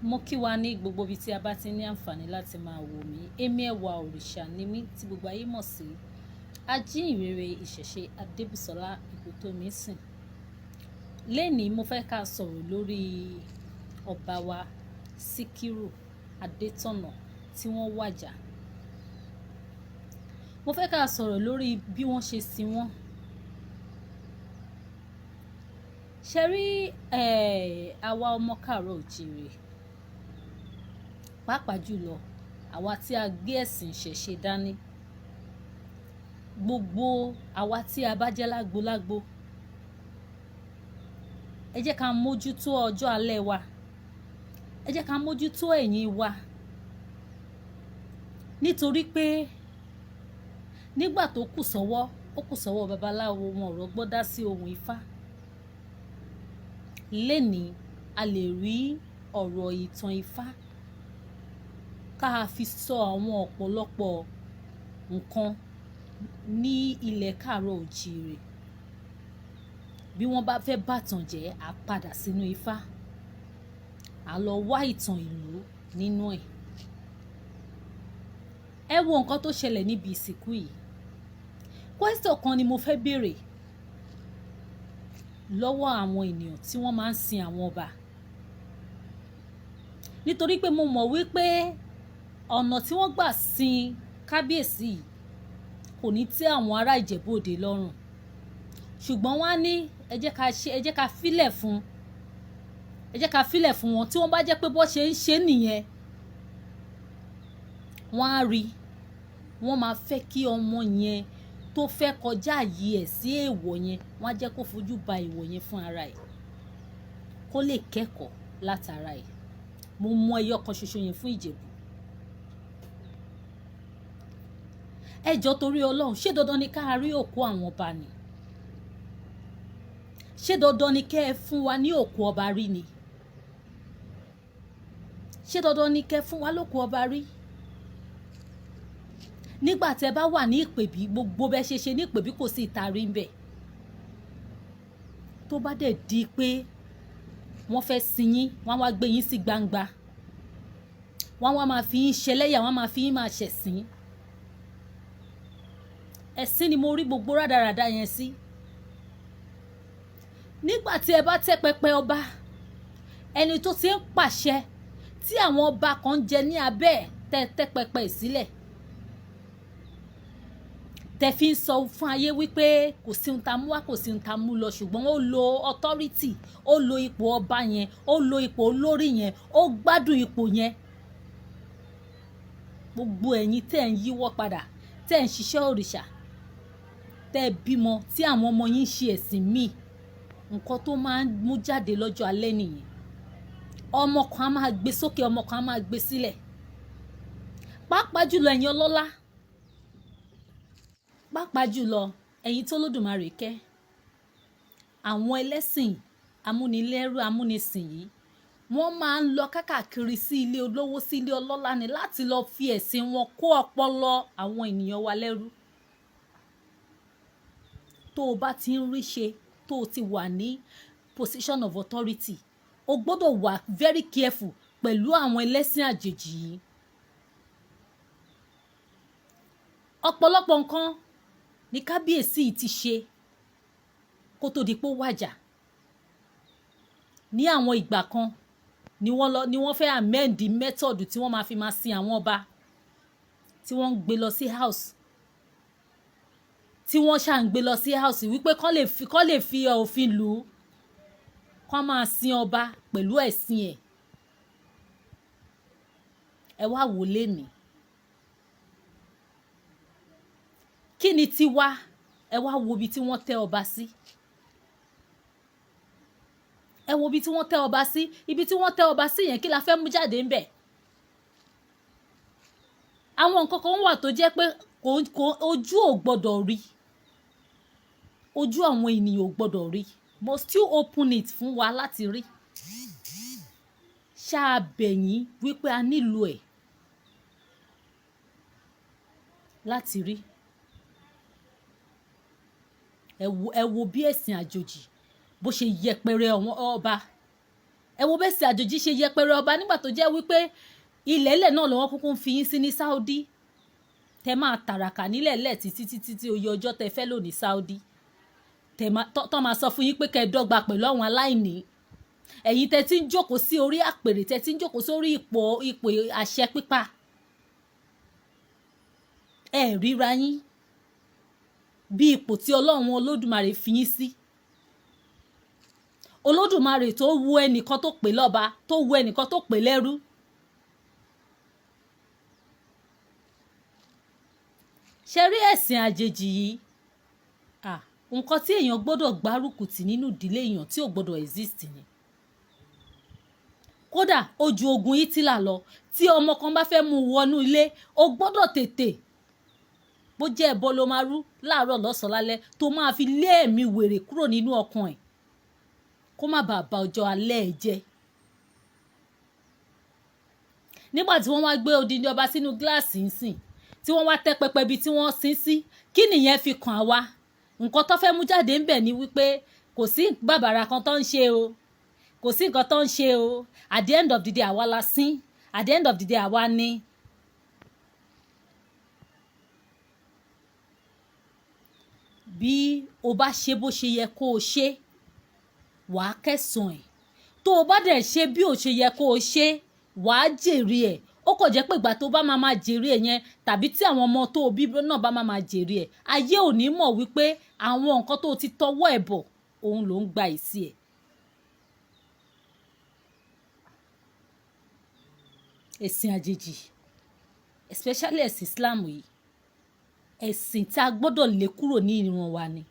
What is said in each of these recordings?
Mo kí wa ní gbogbo ibi tí a bá ti ní àǹfààní láti máa wò mí. Èmi Ẹwà Òrìṣà ni mí tí gbogbo ayé mọ̀ sí Ajíhìnrere Ìṣẹ̀ṣe Adébùsọ́lá Ìkòtómísìn. Lénìí mo fẹ́ ká sọ̀rọ̀ lórí ọba wa Sikiru Adétọ̀nà tí wọ́n wàjà. Mo fẹ́ ká sọ̀rọ̀ lórí bí wọ́n ṣe sin wọ́n. Ṣé rí àwa ọmọ káàárọ̀ oòjíire, pàápàá jùlọ àwa tí a gbé ẹ̀sìn ìṣẹ̀ṣe dání, gbogbo àwa tí a bá jẹ́ lágbolágbo, ẹ jẹ́ ká mójútó ọjọ́ alẹ́ wa, ẹ jẹ́ ká mójútó ẹ̀yìn wa, nítorí pé nígbà tó kù sọ́wọ́ babaláwo, wọn ò rọ́gbọ́ dá sí ohun Ifá. Lénìí a lè rí ọ̀rọ̀ ìtàn Ifá ká fi sọ àwọn ọ̀pọ̀lọpọ̀ nǹkan ní ilẹ̀ káàárọ̀ oòjíire. Bí wọ́n bá fẹ́ bàtàn jẹ́, á padà sínú Ifá, á lọ wá ìtàn ìlú nínú ẹ̀. Ẹ wo nǹkan tó ṣẹlẹ̀ níbi ìsìnkú yìí. Question kan ni mo fẹ́ béèrè lọ́wọ́ àwọn ènìyàn tí wọ́n máa ń sin àwọn ọba, nítorí pé mo mọ̀ wípé ọ̀nà tí wọ́n gbà sin kábíyèsí yìí kò ní tẹ́ àwọn ará Ìjẹ̀bú Òde lọ́rùn, ṣùgbọ́n wọ́n á ní ẹ jẹ́ ká filẹ̀ fún wọn. Tí wọ́n bá jẹ́ pé bó ṣe ń ṣe nìyẹn, wọ́n á rí, wọ́n máa fẹ́ kí ọmọ yẹn tó fẹ́ kọjá àyè ẹ̀ sí èèwọ̀ yẹn, wọ́n á jẹ́ kó fojú ba èèwọ̀ yẹn fún ara ẹ̀, kó lè kẹ́kọ̀ọ́ látara ẹ̀. Mo mọ ẹyọ kan ṣoṣo yẹn fún Ìjẹ̀bú. Ẹ jọ̀ọ́ torí Ọlọ́run, ṣé dandan ni ká rí òkú àwọn ọba ni? Ṣé dandan ni kẹ́ ẹ fún wa ní òkú ọba rí ni? Ṣé dandan ni kẹ́ ẹ fún wa lókú ọba rí? Nígbà tẹ́ bá wà ní ìpèbí, gbogbo bẹ́ ṣe ní ìpèbí kò sí ìtarí ń bẹ̀. Tó bá dẹ̀ di pé wọ́n fẹ́ sin yín, wọ́n wá gbé yín sí gbangba, wọ́n wá máa fi yín ṣẹlẹ́yà, wọ́n máa fi yín máa ṣẹ̀sín. Ẹ̀sín ni mo rí gbogbo rádaràda yẹn sí. Nígbà tí ẹ bá tẹ́ pẹpẹ ọba, ẹni tó ti ń pàṣẹ tí àwọn ọba kan jẹ ní abẹ́ ẹ̀, tẹ́ pẹpẹ ìsílẹ̀, tẹ́ fi ń sọ fún ayé wípé kò sí ohun tá mú wá, kò sí ohun tá mú lọ, ṣùgbọ́n ó lo authority, ó lo ipò ọba yẹn, ó lo ipò olórí yẹn, ó gbádùn ipò yẹn. Gbogbo ẹ̀yin tẹ́ ń yíwọ́ padà, tẹ́ ń ṣiṣẹ́ òrìṣà, tẹ́ bímọ tí àwọn ọmọ yín ṣe ẹ̀sìn míì, nǹkan tó máa ń mú jáde lọ́jọ́ alẹ́ nìyẹn. Ọmọ kan á máa gbé sókè, ọmọ kan á máa gbé sílẹ̀. Pàápàá jùlọ ẹ̀yin ọlọ́lá, pàápàá jùlọ ẹ̀yin tó lódùmarè kẹ́, àwọn ẹlẹ́sìn amúnilẹ́rú amúnisìn yìí, wọ́n máa ń lọ kákàkiri sí ilé olówó, sí ilé ọlọ́lá ni, láti lọ fi ẹ̀sìn wọn kó ọpọlọ àwọn ènìyàn wa lẹ́rú. Tó o bá ti ń rí ṣe, tó o ti wà ní position of authority, o gbọ́dọ̀ wà very careful pẹ̀lú àwọn ẹlẹ́sìn àjèjì yìí. Ọ̀pọ̀lọpọ̀ nǹkan ni kábíyèsí ti ṣe kó tó di pé ó wàjà. Ní àwọn ìgbà kan ni wọ́n fẹ́ amend method tí wọ́n máa fi máa sin àwọn ọba, tí wọ́n ń gbé lọ sí house, tí wọ́n ṣà ń gbé lọ sí house wípé kọ́ lè fi òfin lù ú, kọ́ máa sin ọba pẹ̀lú ẹ̀sìn ẹ̀. Ẹ wá wò lénìí, kí ni tiwa? Ẹ wá wo ibi tí wọ́n tẹ́ ọba sí. Ẹ wo ibi tí wọ́n tẹ́ ọba sí. Ibi tí wọ́n tẹ́ ọba sí yẹn, kí la fẹ́ mú jáde ńbẹ̀? Àwọn nǹkan kan wà tó jẹ́ pé ojú ò gbọ́dọ̀ rí, ojú àwọn ènìyàn ò gbọ́dọ̀ rí, must you open it fún wa láti rí? Ṣáà bẹ̀yìn wípé a nílò ẹ̀ láti rí. Ẹ wo bí ẹ̀sìn àjòjì bó ṣe yẹpẹrẹ ọba. ẹ wo bẹ́ẹ̀ sì àjòjì ṣe yẹpẹrẹ ọba nígbà tó jẹ́ wípé ilẹ̀ẹ́lẹ̀ náà lọ́wọ́ kúkú ń fi yín sí ní Saudi tẹ máa tàràkà nílẹ̀ẹ́lẹ̀ títí oyè ọjọ́ tẹ fẹ́ lò ní Saudi tọ́ máa sọ fún yín pé kẹ́ ẹ dọ́gba pẹ̀lú àwọn aláìní ẹ̀yin tẹ ti ń jókòó sí orí àpèrè tẹ ti ń jókòó sórí ipò àṣẹ pípa ẹ ríra yín bí ipò tí Ọlọ́run Olódùmarè fi yín sí Olódùmarè tó wu ẹnìkan tó pè lọ́ba tó wu ẹnìkan tó pè lẹ́rú ṣe rí ẹ̀sìn àjèjì yìí nǹkan tí èèyàn gbọ́dọ̀ gbárùkù tì nínú ìdílé èèyàn tí ò gbọ́dọ̀ exist ni kódà ó ju ogun Hítìlà lọ tí ọmọ kan bá fẹ́ mú wọnú ilé ó gbọ́dọ̀ tètè bó jẹ́ ẹbọ ló máa rú láàárọ̀ lọ́sàn-án lálẹ́ tó máa fi lé ẹ̀mí wèrè kúrò nínú ọkàn ẹ̀ kó má bàa ba ọjọ́ alẹ́ ẹ̀ jẹ́ nígbà tí wọ́n wá gbé odindi ọba sínú gíláàsì ńsìn tí wọ́n wá tẹ́ pẹpẹ bíi tí wọ́n sin sí kí nìyẹn fi kàn wá nǹkan tó fẹ́ mú jáde ń bẹ̀ ni wípé kò sí bàbàrà kan tó ń ṣe o kò sí nǹkan tó ń ṣe o at the end of the day àwa la sín at the end of the day àwa ní. bí o bá ṣe bó ṣe yẹ kó o ṣe wàá kẹsàn-án ẹ̀ tó o bá dẹ̀ ṣe bí o ṣe yẹ kó o ṣe wàá jèrè ẹ̀ ó kò jẹ́ pé ìgbà tó bá máa jèrè ẹ̀ yẹn tàbí tí àwọn ọmọ tó o bí náà bá máa jèrè ẹ̀ ayé ò ní mọ̀ wípé àwọn nǹkan tó o ti tọwọ́ ẹ̀ bọ̀ òun ló ń gba ìsí ẹ̀. ẹ̀sìn àjèjì especially ẹ̀sìn Islam yìí ẹ̀sìn tá a gbọ́dọ̀ lé kúrò ní ìran wa ni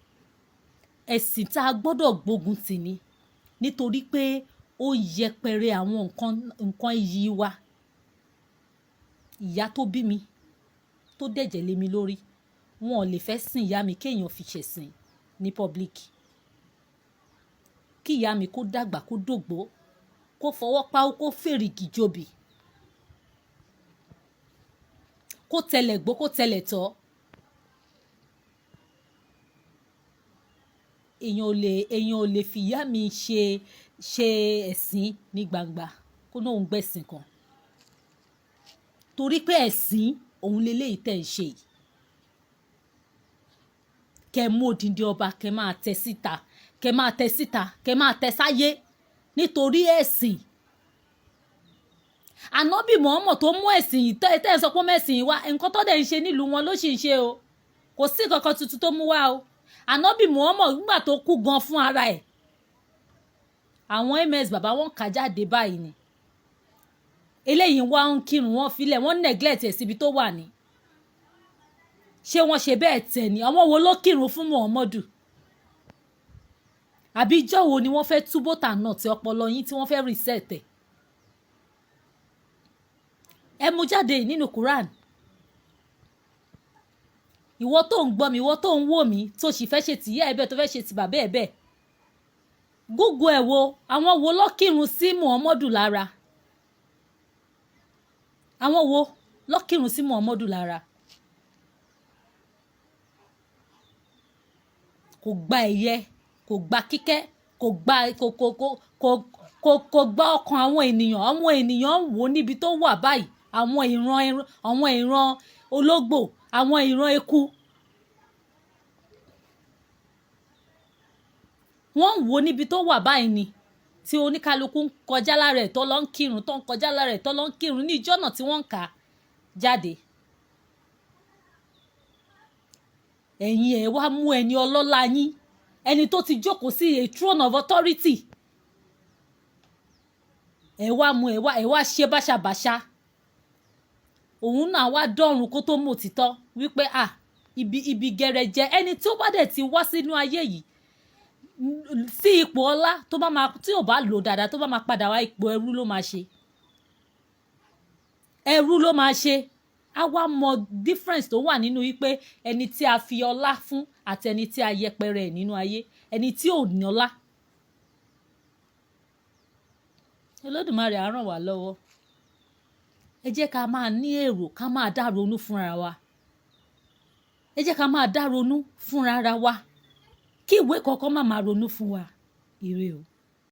ẹ̀sìn tá a gbọ́dọ̀ gbógun tì ní nítorí pé ó yẹpẹrẹ àwọn nǹkan iyì wa ìyá tó bí mi tó dẹ̀jẹ̀ lé mi lórí wọn ò lè fẹ́ sìn ìyá mi kéèyàn fi ṣẹ̀sìn ní public kí ìyá mi kó dàgbà kó dògbó kó fọwọ́ pa ó kó fèrègì jòbì kó tẹlẹ̀ gbó kó tẹlẹ̀ tọ́ èèyàn ò lè fi ìyá mi ṣe ẹ̀sìn ní gbangba kó náà ń gbẹ̀sìn kan torí pé ẹ̀sìn òun leléyìí tẹ̀ ń ṣe yìí kẹ́ mú odindi ọba kẹ́ máa tẹ síta kẹ́ máa tẹ sáyé nítorí ẹ̀sìn ànábì Muhammad tó mú ẹ̀sìn yìí tẹ́ ẹ sọ pé mẹ́sìn yìí wá nǹkan tó dẹ̀ ń ṣe nílùú wọn ló sì ń ṣe o kò sí kankan tuntun tó mú wá o ànábì Muhammad nígbà tó kú gan fún ara ẹ̀ àwọn ms bàbá wọn kà jáde báyìí ni eléyìí wá ń kírun wọn filẹ̀ wọ́n neglect ẹ̀ síbi tó wà ní ṣé wọ́n ṣe bẹ́ẹ̀ tẹ̀ ni àwọn wo ló kírun fún Muhammadu àbí ìjọ́ wo ni wọ́n fẹ́ túbọ̀ tà náà tí ọpọlọ yín tí wọ́n fẹ́ reset ẹ mú jáde nínú Quran ìwọ tó ń gbọ́ mi ìwọ tó ń wò mí tó sì fẹ́ ṣe tìyá ẹ bẹ́ẹ̀ tó fẹ́ ṣe ti bàbá ẹ bẹ́ẹ̀ Google ẹ̀ wo àwọn wo ló kírun sí Muhammadu lára àwọn wo ló kírun sí Muhammadu lára kò gba ẹ̀yẹ kò gba kíkẹ́ kò gba ọkàn àwọn ènìyàn wò níbi tó wà báyìí àwọn ìran ológbò àwọn ìran eku wọ́n ń wò níbi tó wà báyìí ni tí oníkálukú ń kọjá lára ẹ̀ tó lọ ń kírun tó ń kọjá lára ẹ̀ tó lọ ń kírun ní ìjọ́ náà tí wọ́n ń kà á jáde ẹ̀yin ẹ̀ wá mú ẹni ọlọ́lá yín ẹni tó ti jókòó sí a throne of authority ẹ̀ wá mú ẹ̀ wá ṣe báṣabàṣa òun náà wá dọ́run kó tó mọ̀ òtítọ́ wípé ibi gẹrẹjẹ ẹni tí ó bá dẹ̀ ti wá sínú ayé yìí sí ipò ọlá tó bá máa tí ò bá lò dáadáa tó bá máa padà wá ipò ẹrú ló máa ṣe á wá mọ difference tó wà nínú wípé ẹni tí a fi ọlá fún àti ẹni tí a yẹpẹrẹ ẹ̀ nínú ayé ẹni tí ò ní ọlá. Olódùmarè á ràn wá lọ́wọ́ ẹ jẹ́ ká máa ní èrò ká máa dá ronú fúnra wa ẹ jẹ́ ká máa dá ronú fúnra wa kí ìwé kọ̀ọ̀kan má máa ronú fún wa ire o.